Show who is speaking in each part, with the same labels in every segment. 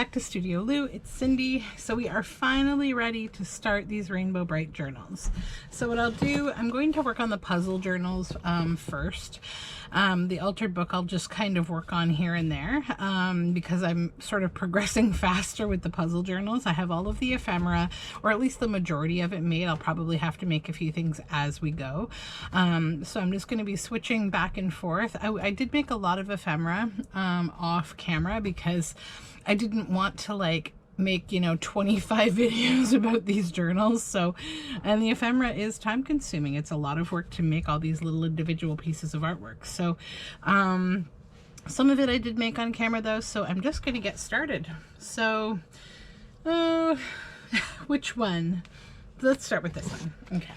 Speaker 1: back to Studio Lou. It's Cindy. So we are finally ready to start these Rainbow Brite journals. So what I'll do, I'm going to work on the puzzle journals first. The altered book I'll just kind of work on here and there because I'm sort of progressing faster with the puzzle journals. I have all of the ephemera, or at least the majority of it made. I'll probably have to make a few things as we go. So I'm just going to be switching back and forth. I did make a lot of ephemera off camera because I didn't want to like make, you know, 25 videos about these journals. So, and the ephemera is time consuming. It's a lot of work to make all these little individual pieces of artwork. So some of it I did make on camera though, so I'm just going to get started. So which one? Let's start with this one. Okay.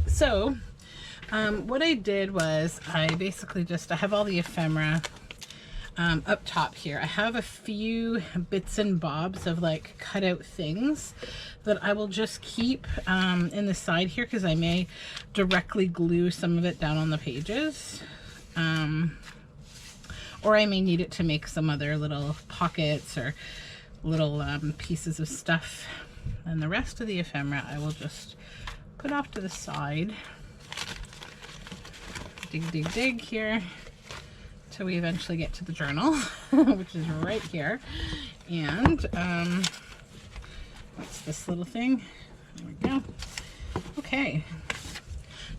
Speaker 1: So what I did was I basically I have all the ephemera up top here. I have a few bits and bobs of like cut out things that I will just keep in the side here because I may directly glue some of it down on the pages. Or I may need it to make some other little pockets or little pieces of stuff. And the rest of the ephemera I will just put off to the side. Dig, dig, dig here till we eventually get to the journal, which is right here. And what's this little thing? There we go. Okay.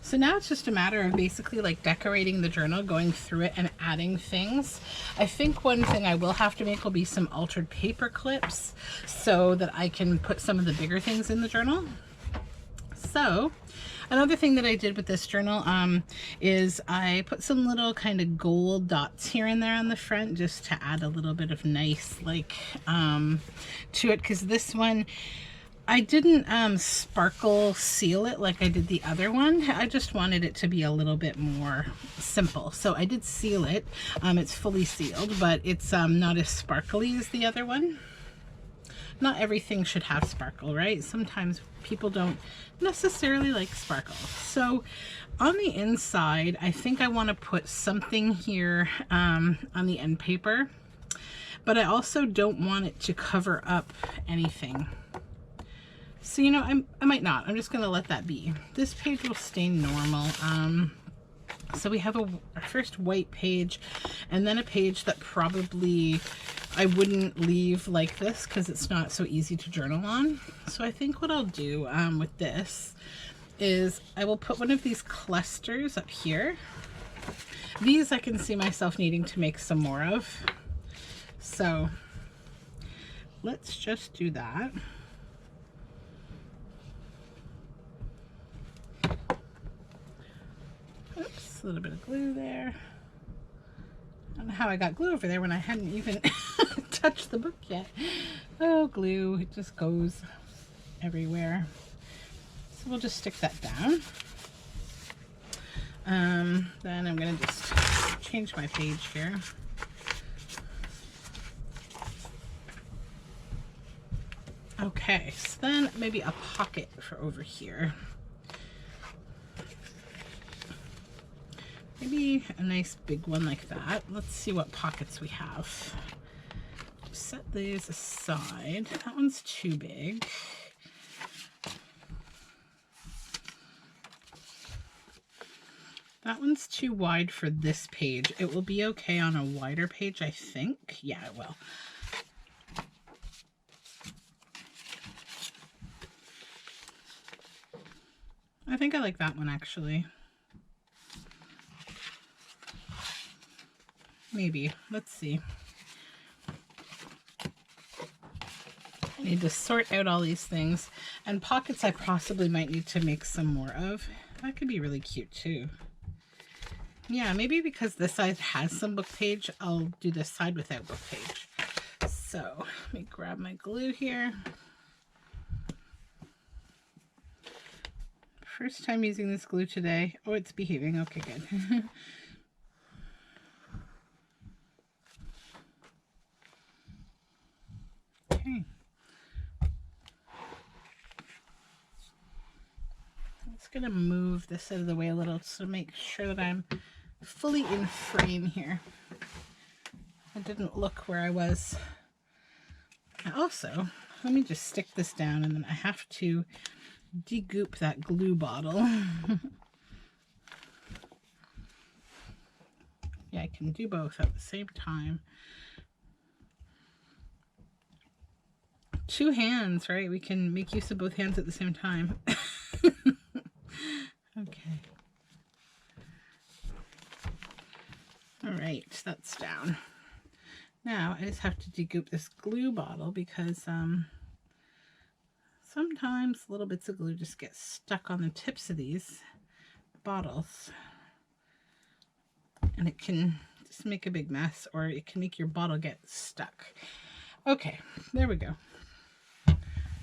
Speaker 1: So now it's just a matter of basically like decorating the journal, going through it and adding things. I think one thing I will have to make will be some altered paper clips so that I can put some of the bigger things in the journal. So another thing that I did with this journal is I put some little kind of gold dots here and there on the front just to add a little bit of nice like to it, because this one I didn't sparkle seal it like I did the other one. I just wanted it to be a little bit more simple. So I did seal it. It's fully sealed, but it's not as sparkly as the other one. Not everything should have sparkle, right? Sometimes people don't necessarily like sparkle. So on the inside, I think I want to put something here on the end paper, but I also don't want it to cover up anything. So, you know, I might not. I'm just going to let that be. This page will stay normal. So we have our first white page, and then a page that probably I wouldn't leave like this because it's not so easy to journal on. So I think what I'll do with this is I will put one of these clusters up here. These I can see myself needing to make some more of. So let's just do that. Oops, a little bit of glue there. I don't know how I got glue over there when I hadn't even touched the book yet. Oh, glue, it just goes everywhere. So we'll just stick that down. Then I'm gonna just change my page here. Okay, so then maybe a pocket for over here. Maybe a nice big one like that. Let's see what pockets we have. Set these aside. That one's too big. That one's too wide for this page. It will be okay on a wider page, I think. Yeah, it will. I think I like that one actually. Maybe. Let's see. I need to sort out all these things. And pockets I possibly might need to make some more of. That could be really cute too. Yeah, maybe because this side has some book page, I'll do this side without book page. So let me grab my glue here. First time using this glue today. Oh, it's behaving. Okay, good. Okay. I'm just gonna move this out of the way a little to make sure that I'm fully in frame here. I didn't look where I was. Also, let me just stick this down, and then I have to degoop that glue bottle. Yeah, I can do both at the same time. Two hands, right? We can make use of both hands at the same time. Okay. All right, that's down. Now I just have to degoop this glue bottle because sometimes little bits of glue just get stuck on the tips of these bottles. And it can just make a big mess, or it can make your bottle get stuck. Okay, there we go.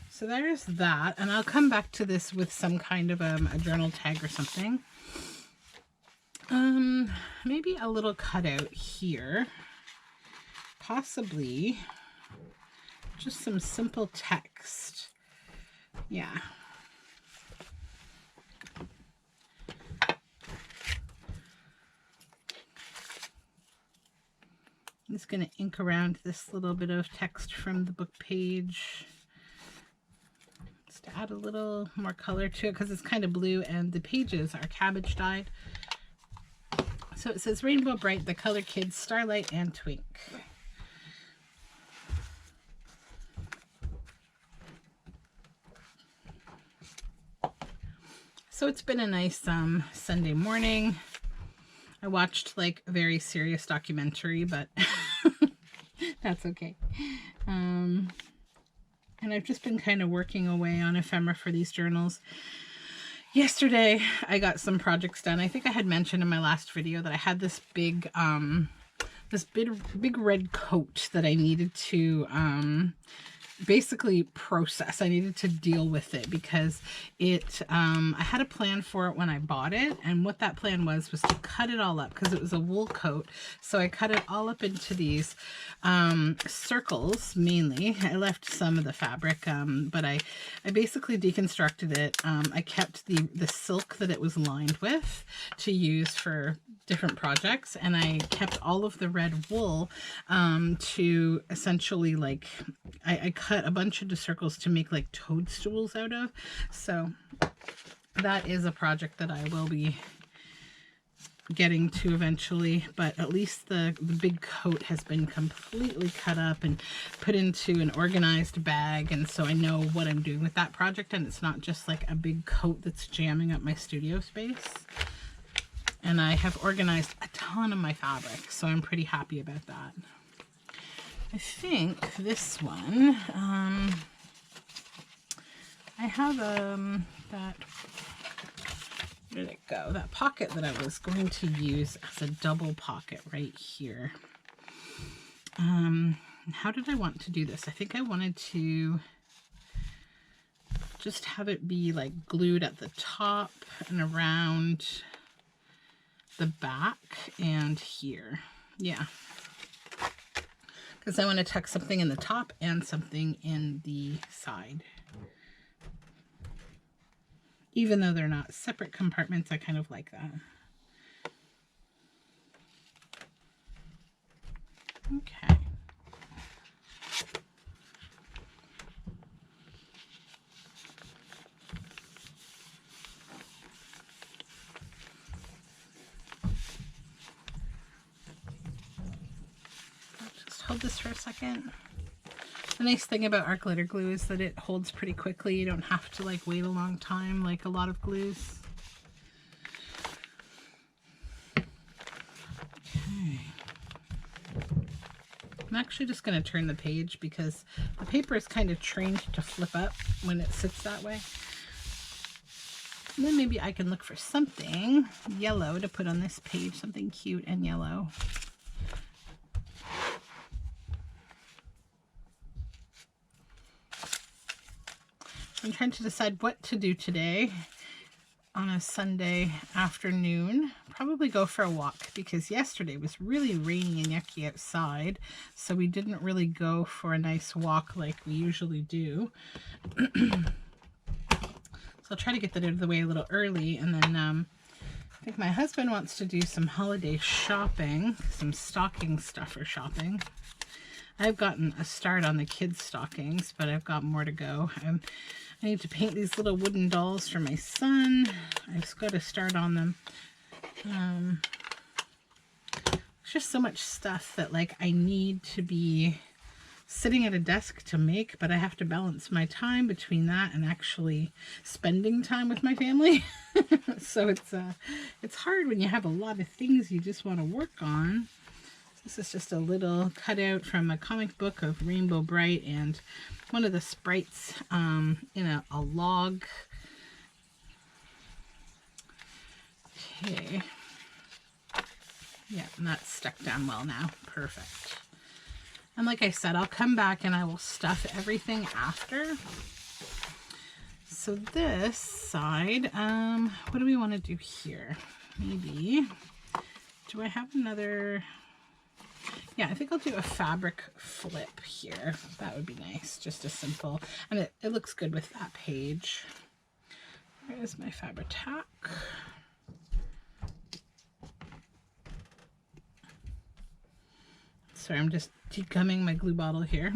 Speaker 1: So there's that, and I'll come back to this with some kind of a journal tag or something. Maybe a little cutout here. Possibly just some simple text. Yeah. I'm just going to ink around this little bit of text from the book page. Just to add a little more color to it because it's kind of blue and the pages are cabbage dyed. So it says Rainbow Brite, The Color Kids, Starlight, and Twink. So it's been a nice Sunday morning. I watched like a very serious documentary, but that's okay. And I've just been kind of working away on ephemera for these journals. Yesterday, I got some projects done. I think I had mentioned in my last video that I had this big red coat that I needed to basically process. I needed to deal with it because it I had a plan for it when I bought it, and what that plan was to cut it all up because it was a wool coat. So I cut it all up into these circles mainly. I left some of the fabric, but I basically deconstructed it. I kept the silk that it was lined with to use for different projects, and I kept all of the red wool to essentially like I cut a bunch into circles to make like toadstools out of. So that is a project that I will be getting to eventually, but at least the big coat has been completely cut up and put into an organized bag, and so I know what I'm doing with that project, and it's not just like a big coat that's jamming up my studio space. And I have organized a ton of my fabric, so I'm pretty happy about that. I think this one, I have that, where did it go? That pocket that I was going to use as a double pocket right here. How did I want to do this? I think I wanted to just have it be like glued at the top and around the back and here. Yeah. Because I want to tuck something in the top and something in the side. Even though they're not separate compartments, I kind of like that. Okay. Just hold this for a second. The nice thing about our glitter glue is that it holds pretty quickly. You don't have to like wait a long time like a lot of glues. Okay. I'm actually just going to turn the page because the paper is kind of trained to flip up when it sits that way. And then maybe I can look for something yellow to put on this page, something cute and yellow. I'm trying to decide what to do today on a Sunday afternoon. Probably go for a walk because yesterday was really rainy and yucky outside, so we didn't really go for a nice walk like we usually do. So I'll try to get that out of the way a little early, and then I think my husband wants to do some holiday shopping, some stocking stuffer shopping. I've gotten a start on the kids' stockings, but I've got more to go. I need to paint these little wooden dolls for my son. I've just got to start on them. It's just so much stuff that like I need to be sitting at a desk to make, but I have to balance my time between that and actually spending time with my family. So it's hard when you have a lot of things you just want to work on. This is just a little cutout from a comic book of Rainbow Brite and one of the sprites in a log. Okay. Yeah, and that's stuck down well now. Perfect. And like I said, I'll come back and I will stuff everything after. So this side, what do we want to do here? Maybe, do I have another? Yeah, I think I'll do a fabric flip here. That would be nice, just a simple, and it looks good with that page. There's my Fabri-Tac. Sorry, I'm just degumming my glue bottle here.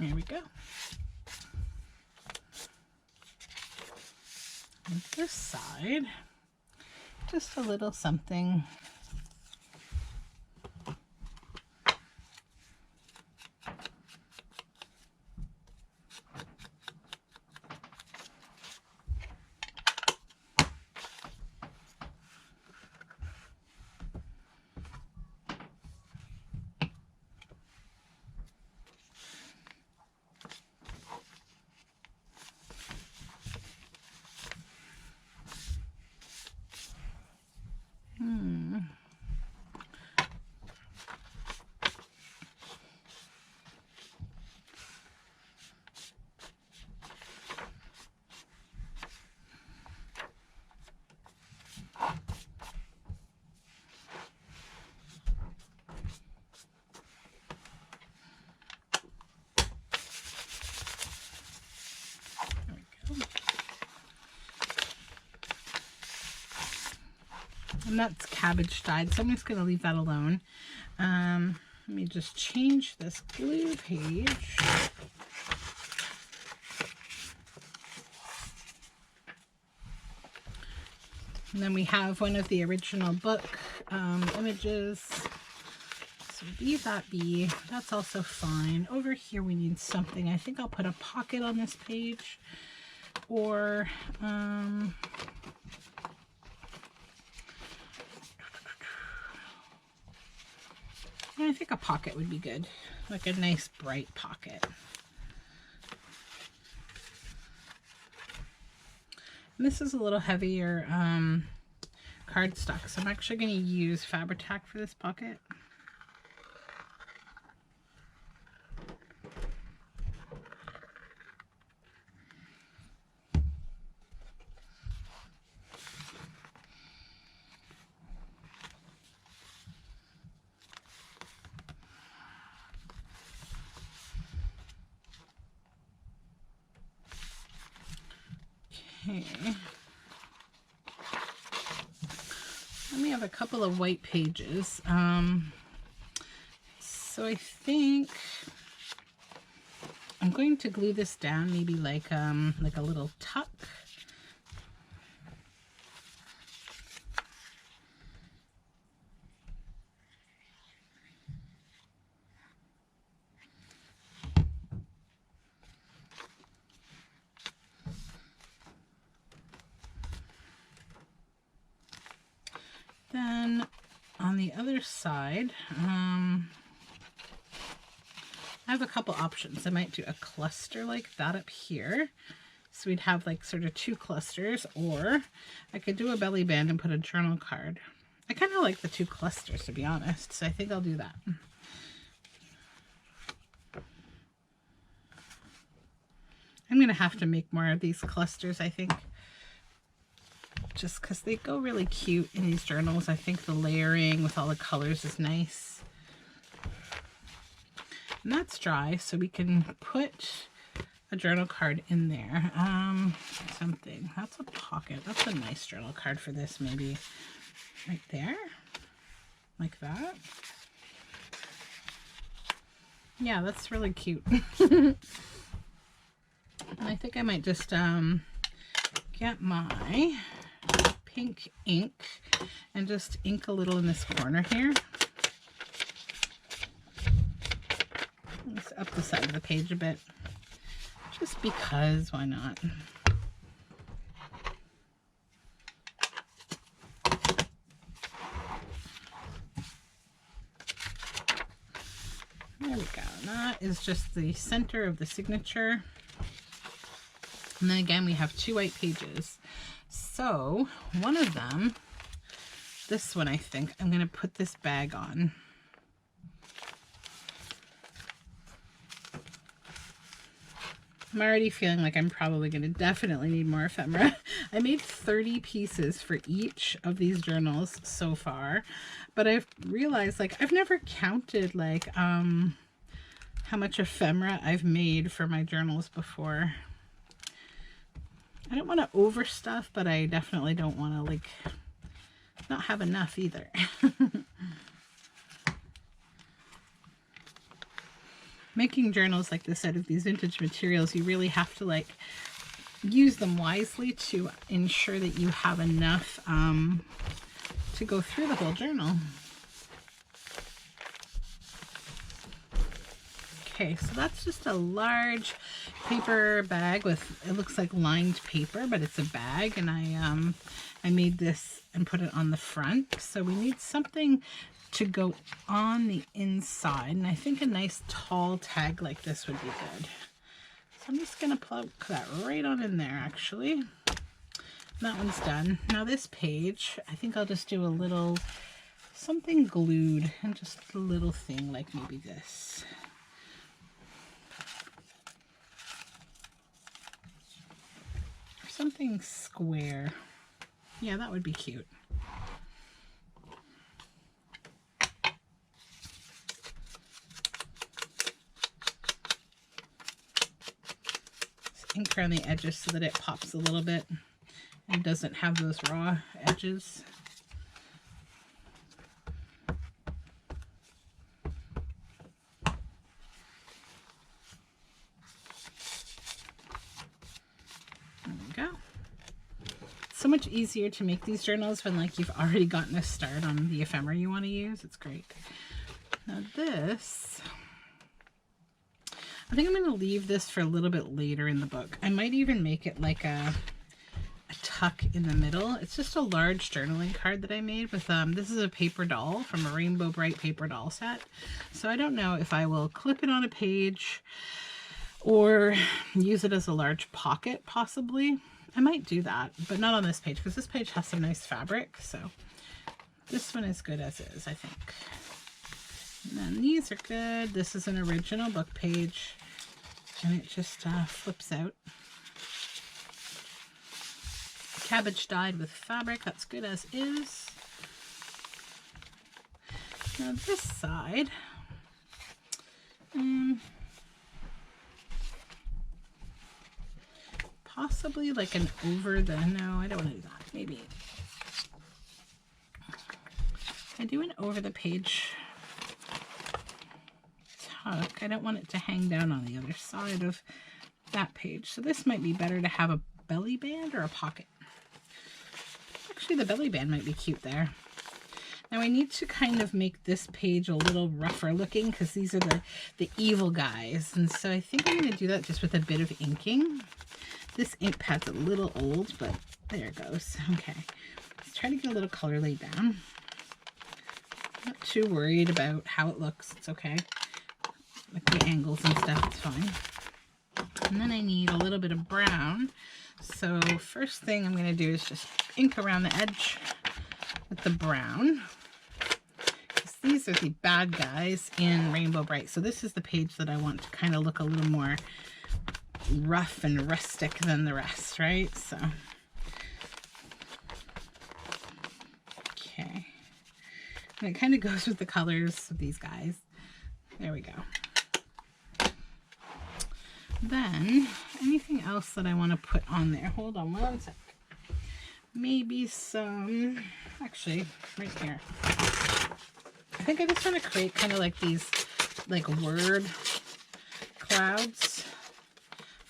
Speaker 1: There we go. And this side, just a little something. And that's cabbage dyed, so I'm just going to leave that alone. Let me just change this glue page. And then we have one of the original book images. So leave that be. That's also fine. Over here we need something. I think I'll put a pocket on this page. Or yeah, I think a pocket would be good, like a nice bright pocket. And this is a little heavier cardstock, so I'm actually going to use Fabri-Tac for this pocket. Okay. Let me have a couple of white pages. So I think I'm going to glue this down, maybe like a little tuck. Then on the other side, I have a couple options. I might do a cluster like that up here. So we'd have like sort of two clusters, or I could do a belly band and put a journal card. I kind of like the two clusters, to be honest, so I think I'll do that. I'm going to have to make more of these clusters, I think. just because they go really cute in these journals. I think the layering with all the colors is nice. And that's dry, so we can put a journal card in there. Something. That's a pocket. That's a nice journal card for this, maybe. Right there. Like that. Yeah, that's really cute. And I think I might just get my pink ink and just ink a little in this corner here. Let's up the side of the page a bit. Just because, why not? There we go. And that is just the center of the signature. And then again, we have 2 white pages. So one of them, this one, I think, I'm going to put this bag on. I'm already feeling like I'm probably going to definitely need more ephemera. I made 30 pieces for each of these journals so far, but I've realized, like, I've never counted, like, how much ephemera I've made for my journals before. I don't want to overstuff, but I definitely don't want to, like, not have enough either. Making journals like this out of these vintage materials, you really have to, like, use them wisely to ensure that you have enough to go through the whole journal. Okay, so that's just a large paper bag with, it looks like lined paper, but it's a bag, and I made this and put it on the front. So we need something to go on the inside, and I think a nice tall tag like this would be good. So I'm just gonna plug that right on in there. Actually, that one's done. Now this page, I think I'll just do a little something glued, and just a little thing like maybe this. Something square. Yeah, that would be cute. Ink around the edges so that it pops a little bit and doesn't have those raw edges. There we go. It's so much easier to make these journals when, like, you've already gotten a start on the ephemera you want to use. It's great. Now this, I think I'm going to leave this for a little bit later in the book. I might even make it like a tuck in the middle. It's just a large journaling card that I made with, this is a paper doll from a Rainbow Brite paper doll set. So I don't know if I will clip it on a page or use it as a large pocket, possibly. I might do that, but not on this page, because this page has some nice fabric. So this one is good as is, I think. And then these are good. This is an original book page, and it just flips out. Cabbage dyed with fabric. That's good as is. Now this side, possibly like an over the, no, I don't want to do that. Maybe I do an over the page tuck. I don't want it to hang down on the other side of that page. So this might be better to have a belly band or a pocket. Actually, the belly band might be cute there. Now I need to kind of make this page a little rougher looking, because these are the evil guys. And so I think I'm going to do that just with a bit of inking. This ink pad's a little old, but there it goes. Okay, let's try to get a little color laid down. Not too worried about how it looks. It's okay. Like the angles and stuff, it's fine. And then I need a little bit of brown. So first thing I'm going to do is just ink around the edge with the brown. Because these are the bad guys in Rainbow Brite. So this is the page that I want to kind of look a little more rough and rustic than the rest, right? So Okay. And it kind of goes with the colors of these guys. There we go. Then, anything else that I want to put on there? Hold on one sec. Maybe some, actually, right here. I think I just want to create kind of like these, like word clouds.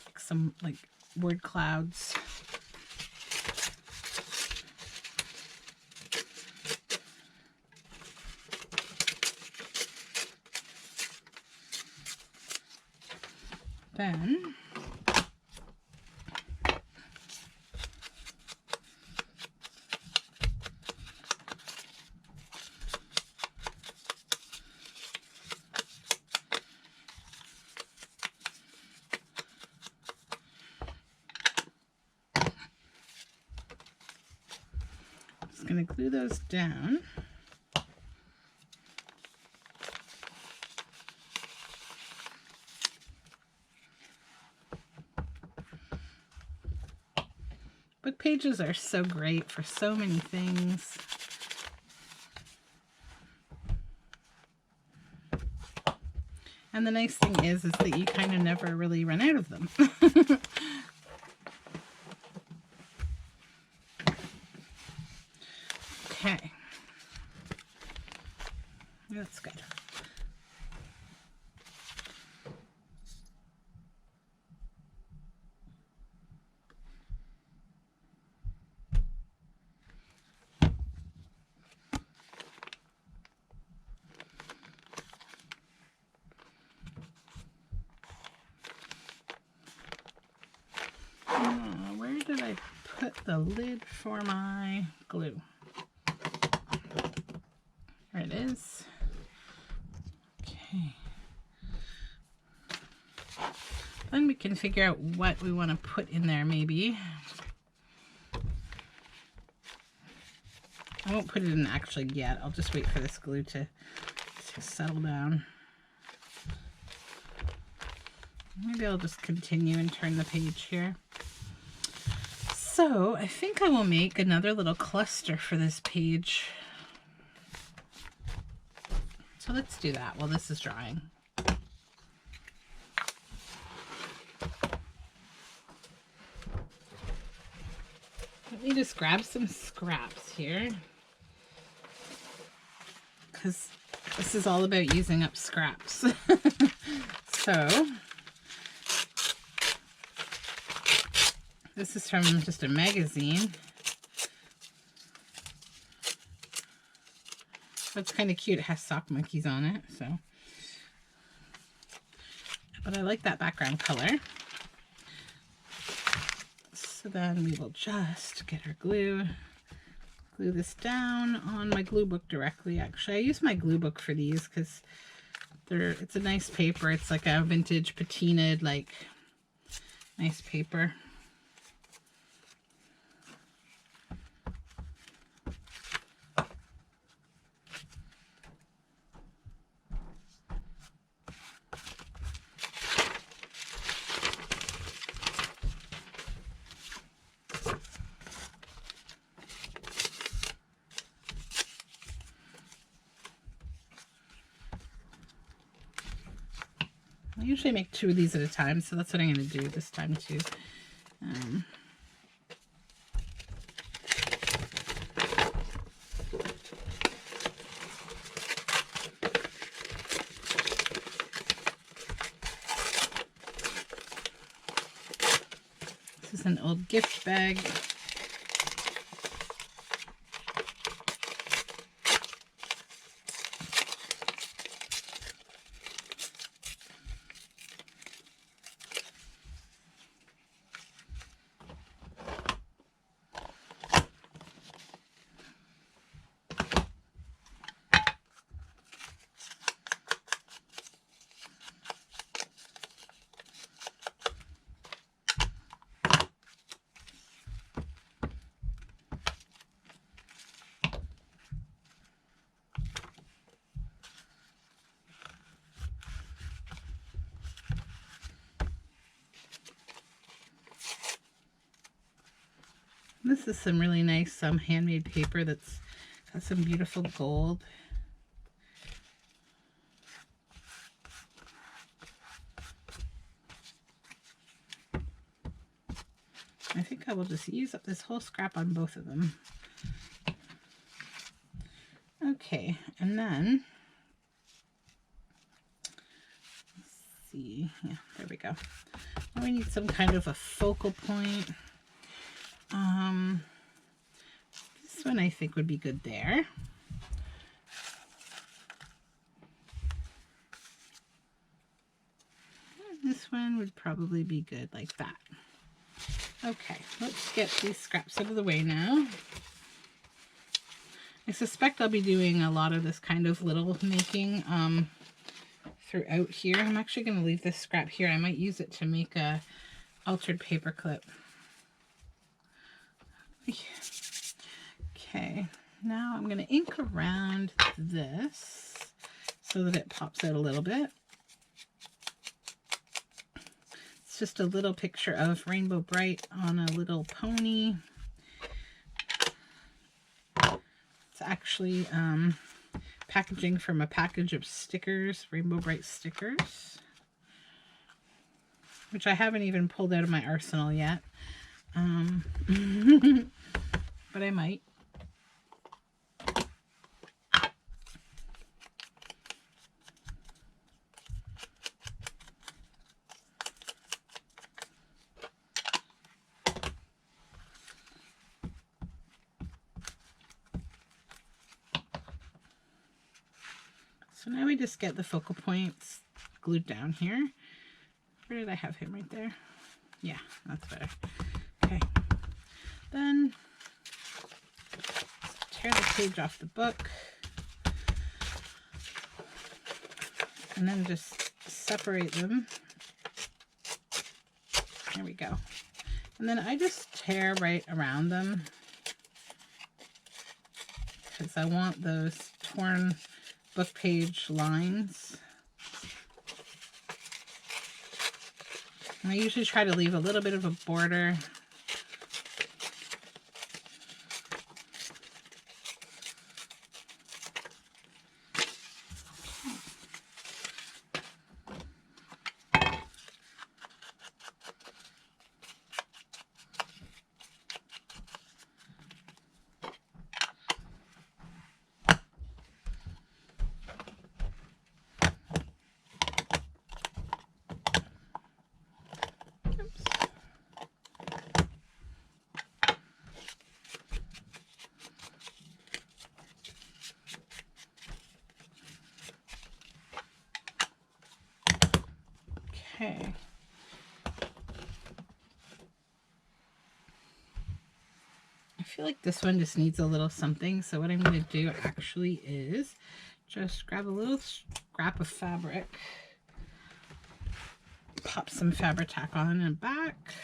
Speaker 1: Like some, like, word clouds. Then just going to glue those down. Book pages are so great for so many things. And the nice thing is that you kind of never really run out of them. Okay. That's good. Where did I put the lid for my glue? There it is. Okay. Then we can figure out what we want to put in there maybe. I won't put it in actually yet. I'll just wait for this glue to settle down. Maybe I'll just continue and turn the page here. So I think I will make another little cluster for this page. So let's do that while this is drying. Let me just grab some scraps here, because this is all about using up scraps. So this is from just a magazine. So it's kind of cute. It has sock monkeys on it. So, but I like that background color. So then we will just get our glue this down on my glue book directly. Actually, I use my glue book for these because it's a nice paper. It's like a vintage patinaed, like, nice paper. I usually make 2 of these at a time, so that's what I'm going to do this time too. This is an old gift bag. This is some really nice handmade paper that's Got some beautiful gold. I think I will just use up this whole scrap on both of them. Okay, and then, let's see, yeah, there we go. Now we need some kind of a focal point. This one I think would be good there. This one would probably be good like that. Okay, let's get these scraps out of the way now. I suspect I'll be doing a lot of this kind of little making throughout here. I'm actually going to leave this scrap here. I might use it to make a altered paper clip. Okay, now I'm going to ink around this so that it pops out a little bit. It's just a little picture of Rainbow Brite on a little pony. It's actually packaging from a package of stickers, Rainbow Brite stickers, which I haven't even pulled out of my arsenal yet, but I might. So now we just get the focal points glued down here. Where did I have him? Right there? Yeah, that's better. Okay. Then tear the page off the book. And then just separate them. There we go. And then I just tear right around them, because I want those torn book page lines. And I usually try to leave a little bit of a border. Okay. I feel like this one just needs a little something, so what I'm going to do actually is just grab a little scrap of fabric, pop some Fabri-Tac on and back,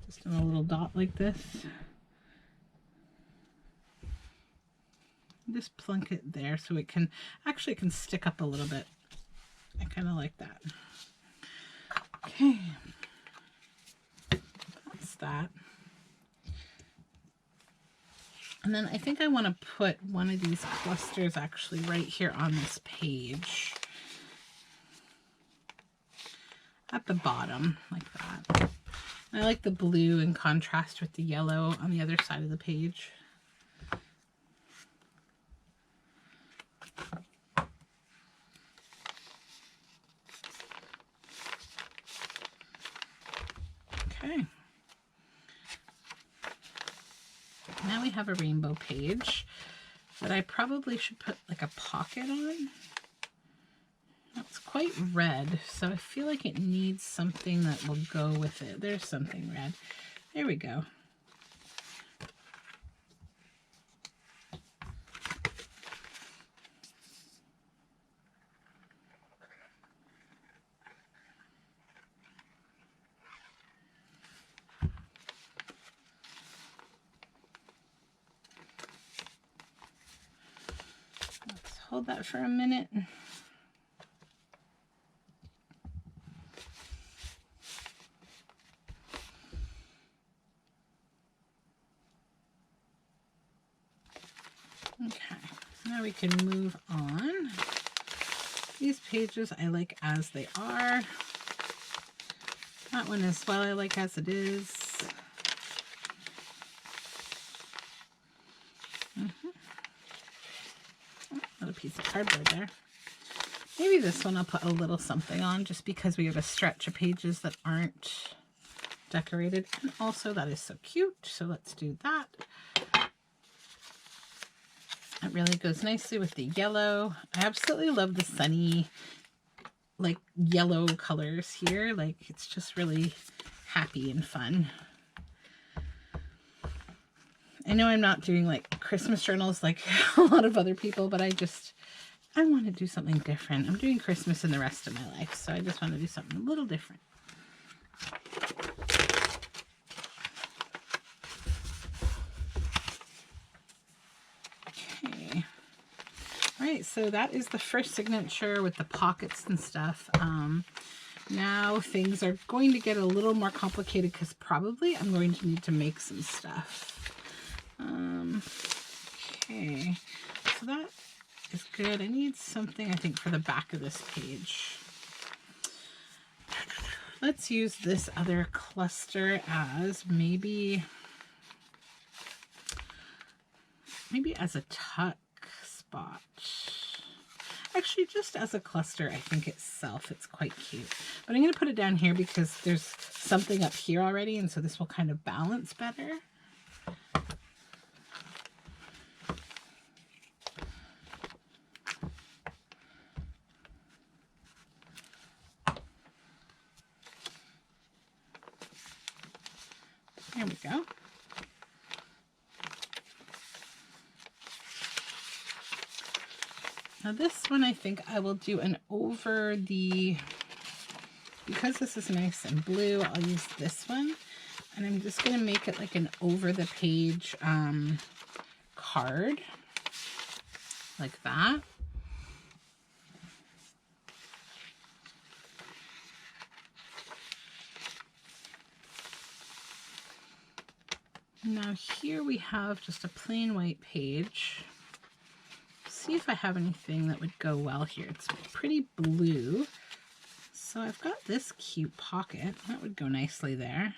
Speaker 1: just in a little dot like this. Just plunk it there so it can stick up a little bit. I kind of like that. Okay, that's that. And then I think I want to put one of these clusters actually right here on this page. At the bottom, like that. I like the blue in contrast with the yellow on the other side of the page. Okay. Now we have a rainbow page that I probably should put like a pocket on. It's quite red, so I feel like it needs something that will go with it. There's something red. There we go. Let's hold that for a minute. Now we can move on. These pages I like as they are. That one as well I like as it is. Another piece of cardboard there. Maybe this one I'll put a little something on just because we have a stretch of pages that aren't decorated. And also that is so cute. So let's do that. It really goes nicely with the yellow. I absolutely love the sunny, like yellow colors here. Like it's just really happy and fun. I know I'm not doing like Christmas journals like a lot of other people, but I want to do something different. I'm doing Christmas in the rest of my life, so I just want to do something a little different. Okay. All right, so that is the first signature with the pockets and stuff. Now things are going to get a little more complicated because probably I'm going to need to make some stuff. Okay, so that is good. I need something, I think, for the back of this page. Let's use this other cluster as maybe as a tuck spot. Actually, just as a cluster, I think itself, it's quite cute. But I'm going to put it down here because there's something up here already, and so this will kind of balance better. There we go. Now this one I think I will do an over the, because this is nice and blue, I'll use this one. And I'm just going to make it like an over the page card. Like that. Now here we have just a plain white page. See if I have anything that would go well here. It's pretty blue. So I've got this cute pocket. That would go nicely there.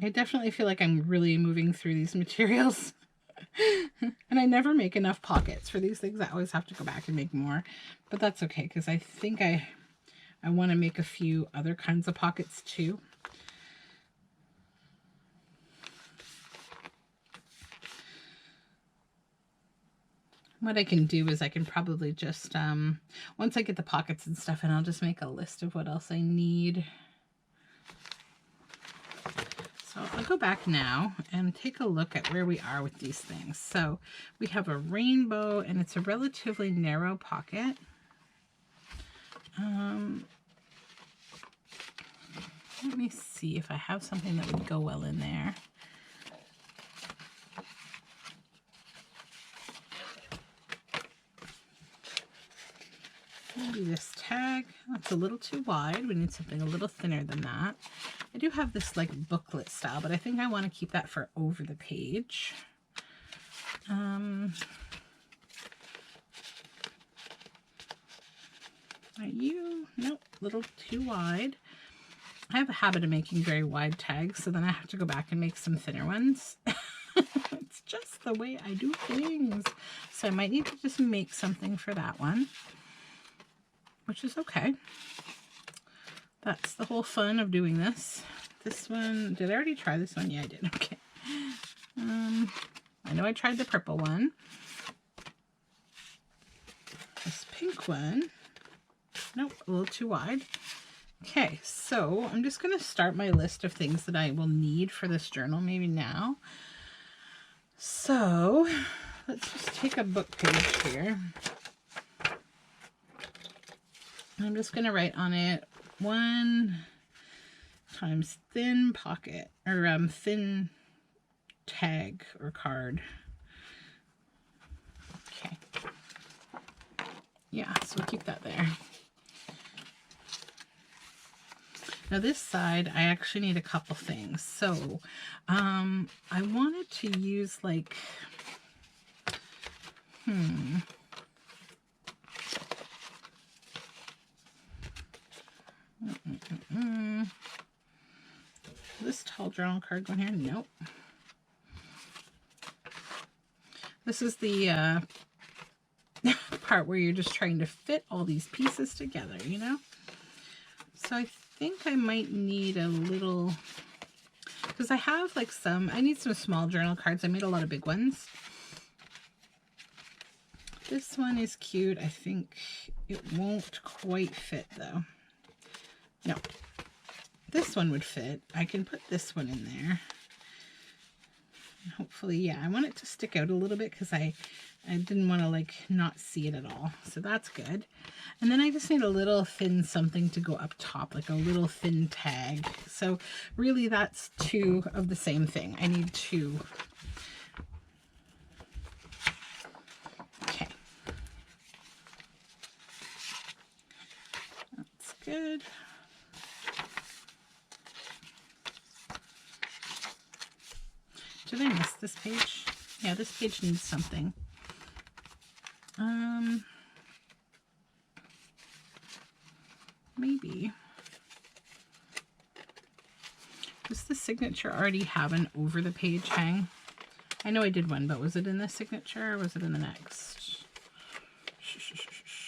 Speaker 1: I definitely feel like I'm really moving through these materials. And I never make enough pockets for these things. I always have to go back and make more. But that's okay because I think I want to make a few other kinds of pockets too. What I can do is I can probably just, once I get the pockets and stuff, and I'll just make a list of what else I need. So I'll go back now and take a look at where we are with these things. So we have a rainbow, and it's a relatively narrow pocket. Let me see if I have something that would go well in there. Maybe this tag. That's a little too wide. We need something a little thinner than that. I do have this like booklet style, but I think I want to keep that for over the page. Are you? Nope, a little too wide. I have a habit of making very wide tags, so then I have to go back and make some thinner ones. It's just the way I do things. So I might need to just make something for that one, which is okay. That's the whole fun of doing this. This one, did I already try this one? Yeah, I did. Okay. I know I tried the purple one. This pink one. Nope, a little too wide. Okay, so I'm just going to start my list of things that I will need for this journal maybe now. So let's just take a book page here. I'm just going to write on it 1 times thin pocket, or thin tag or card. Okay. Yeah, so we'll keep that there. Now this side, I actually need a couple things. So I wanted to use like, this tall journal card going here? Nope. This is the part where you're just trying to fit all these pieces together, you know? So I think I might need a little, because I have like I need some small journal cards. I made a lot of big ones. This one is cute. I think it won't quite fit though. No, this one would fit. I can put this one in there. Hopefully, yeah, I want it to stick out a little bit because I didn't want to like not see it at all. So that's good. And then I just need a little thin something to go up top, like a little thin tag. So really that's two of the same thing. I need two. Okay. That's good. Did I miss this page? Yeah, this page needs something. Maybe. Does the signature already have an over the page hang? I know I did one, but was it in the signature or was it in the next?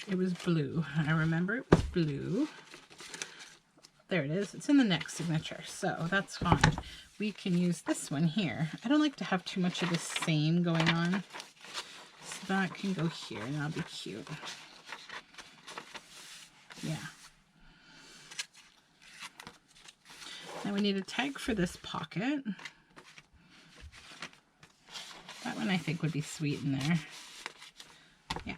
Speaker 1: It was blue. I remember it was blue. There it is. It's in the next signature, so that's fine. We can use this one here. I don't like to have too much of the same going on. So that can go here and that'll be cute. Yeah. Now we need a tag for this pocket. That one I think would be sweet in there. Yeah.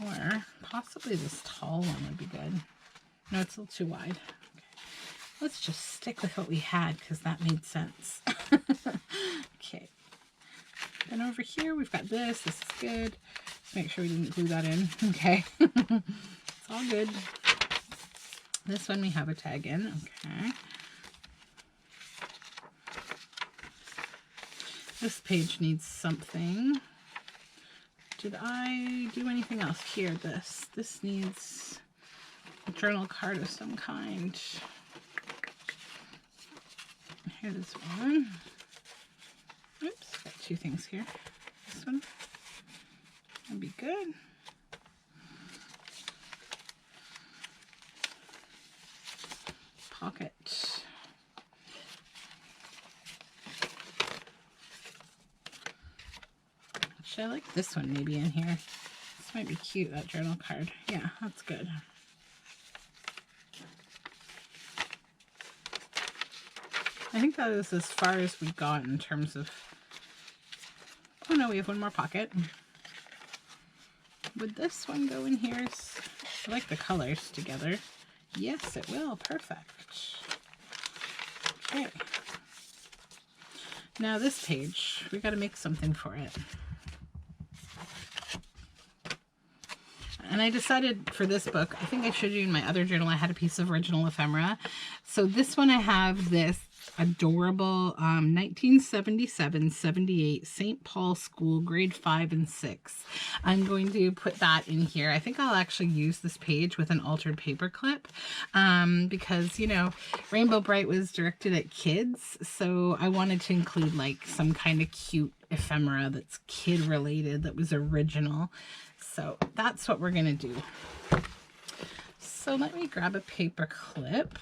Speaker 1: Or possibly this tall one would be good. No, it's a little too wide. Okay. Let's just stick with what we had because that made sense. Okay. Then over here we've got this. This is good. Let's make sure we didn't glue that in. Okay. It's all good. This one we have a tag in. Okay. This page needs something. Did I do anything else here? This needs a journal card of some kind. Here's one. Oops, got two things here. This one would be good. Pocket. I like this one maybe in here. This might be cute, that journal card. Yeah, that's good. I think that is as far as we got in terms of... Oh no, we have one more pocket. Would this one go in here? I like the colors together. Yes, it will. Perfect. Okay. Now this page, we got to make something for it. And I decided for this book, I think I showed you in my other journal, I had a piece of original ephemera. So this one I have this adorable 1977-78 St. Paul School grade 5 and 6. I'm going to put that in here. I think I'll actually use this page with an altered paper clip because, you know, Rainbow Brite was directed at kids. So I wanted to include like some kind of cute ephemera that's kid related that was original. So that's what we're going to do. So let me grab a paper clip.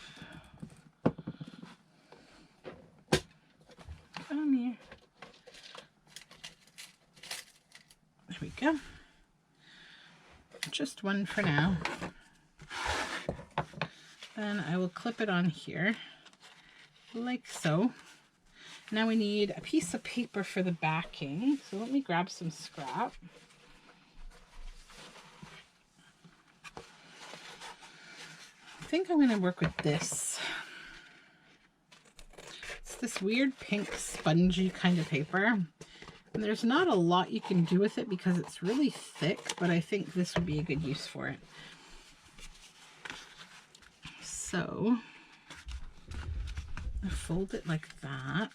Speaker 1: Come here. There we go. Just one for now. Then I will clip it on here like so. Now we need a piece of paper for the backing. So let me grab some scrap. I think I'm going to work with this. It's this weird pink spongy kind of paper. And there's not a lot you can do with it because it's really thick, but I think this would be a good use for it. So I fold it like that.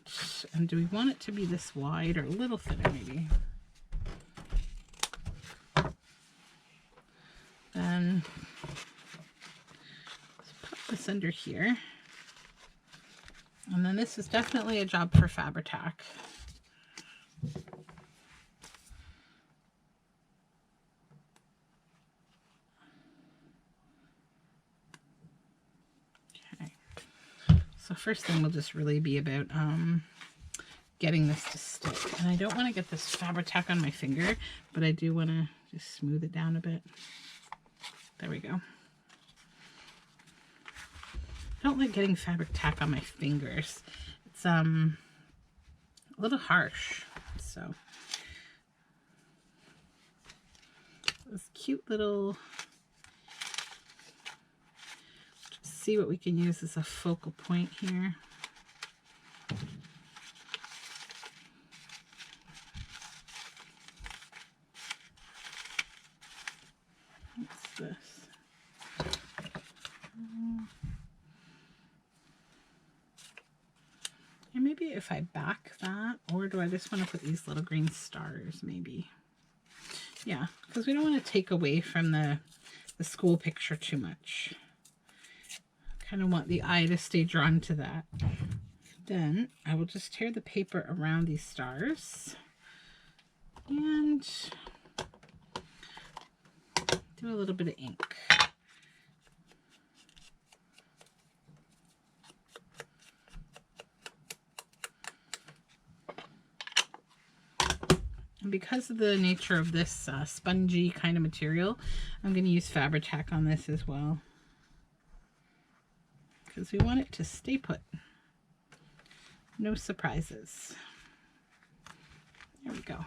Speaker 1: And do we want it to be this wide or a little thinner maybe? Then let's put this under here. And then this is definitely a job for Fabri-Tac. Okay. So first thing will just really be about getting this to stick. And I don't want to get this Fabri-Tac on my finger, but I do want to just smooth it down a bit. There we go. I don't like getting Fabri-Tac on my fingers. It's a little harsh. So this cute little, just see what we can use as a focal point here. What's this? And maybe if I back that, or do I just want to put these little green stars maybe? Yeah, because we don't want to take away from the school picture too much. Kind of want the eye to stay drawn to that. Then I will just tear the paper around these stars and do a little bit of ink. And because of the nature of this spongy kind of material, I'm going to use Fabri-Tac on this as well, because we want it to stay put. No surprises. There we go.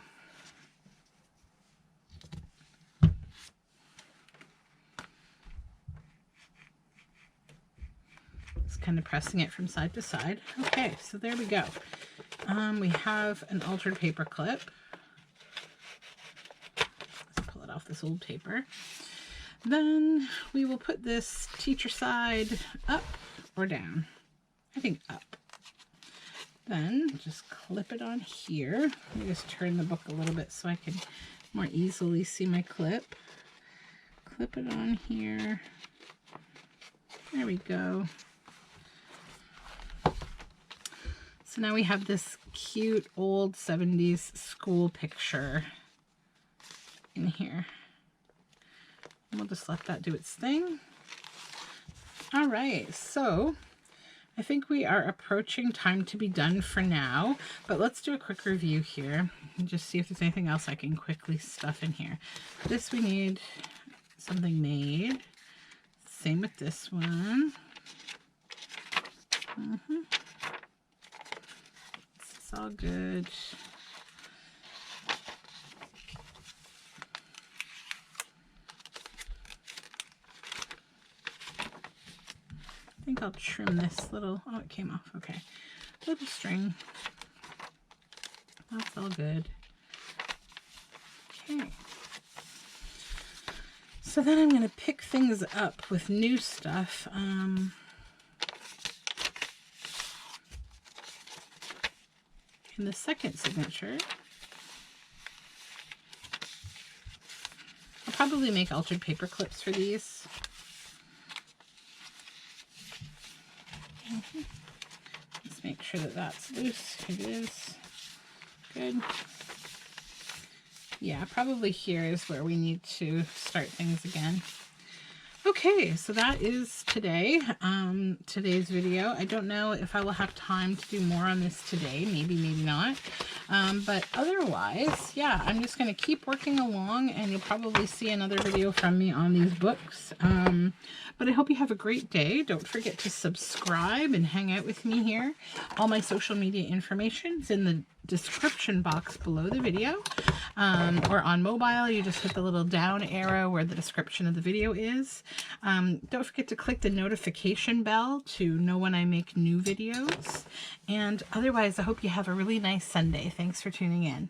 Speaker 1: Just kind of pressing it from side to side. Okay, so there we go. We have an altered paper clip. Off this old paper. Then we will put this teacher side up or down. I think up. Then just clip it on here. Let me just turn the book a little bit so I can more easily see my clip. Clip it on here. There we go. So now we have this cute old 70s school picture in here. And we'll just let that do its thing. All right, so I think we are approaching time to be done for now, but let's do a quick review here and just see if there's anything else I can quickly stuff in here. This we need something made. Same with this one. It's all good. I think I'll trim this little, oh, it came off, okay. Little string. That's all good. Okay. So then I'm going to pick things up with new stuff. In the second signature, I'll probably make altered paper clips for these. Let's make sure that that's loose. It is. Good. Yeah, probably here is where we need to start things again. Okay, so that is today, today's video. I don't know if I will have time to do more on this today. Maybe, maybe not. But otherwise, yeah, I'm just going to keep working along, and you'll probably see another video from me on these books. But I hope you have a great day. Don't forget to subscribe and hang out with me here. All my social media information is in the description box below the video. Or on mobile, you just hit the little down arrow where the description of the video is. Don't forget to click the notification bell to know when I make new videos. And otherwise, I hope you have a really nice Sunday. Thanks for tuning in.